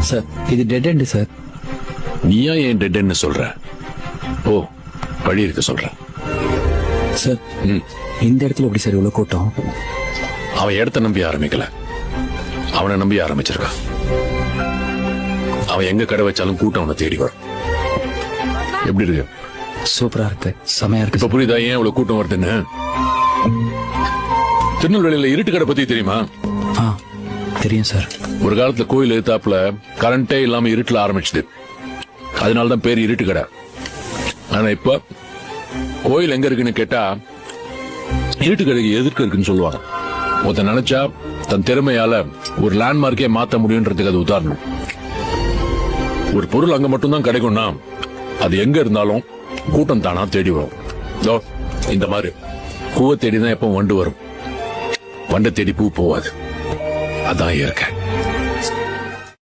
Sir இது dead end sir. நீயா ஏன் டெட்ன்னு சொல்ற? ஓ, வழி இருக்க சொல்ற. சார் இந்த இடத்துல எப்படி சார் இவ்வளவு கூட்டம்? அவன் இடத்த நம்பி ஆரம்பிக்கல, அவனை நம்பி ஆரம்பிச்சிருக்கான். அவன் எங்க கடை வச்சாலும் கூட்டம் அவனை தேடி வரும். எப்படி இருக்கு? சூப்பரா இருக்கு, செமையா இருக்கு. இப்ப புரியுதா ஏன் இவ்வளவு கூட்டம் வருதுன்னு? திருநெல்வேலியில இருட்டு கடை பத்தி தெரியுமா? தெரியும் சார். ஒரு காலத்துல கோயில் எதிர்த்தாப்புல கரண்டே இல்லாம இருட்டுல ஆரம்பிச்சது, அதனாலதான் பேர் இருட்டு கடை. ஆனா இப்ப கோயில் எங்க இருக்குன்னு கேட்டா இருட்டு கடைக்கு எதிர்க்க இருக்குன்னு சொல்லுவாங்க. ஒருத்தன் நினைச்சா தன் திறமையால ஒரு லேண்ட்மார்க்கே மாத்த முடியும்ன்றதுக்கு அது உதாரணம். ஒரு பொருள் அங்க மட்டும்தான் கிடைக்கும்னா அது எங்க இருந்தாலும் கூட்டம் தானா தேடி வரும். இந்த மாதிரி பூவை தேடிதான் எப்ப வண்டு வரும், வண்டை தேடி பூ போவாது. அதான் இயற்கை.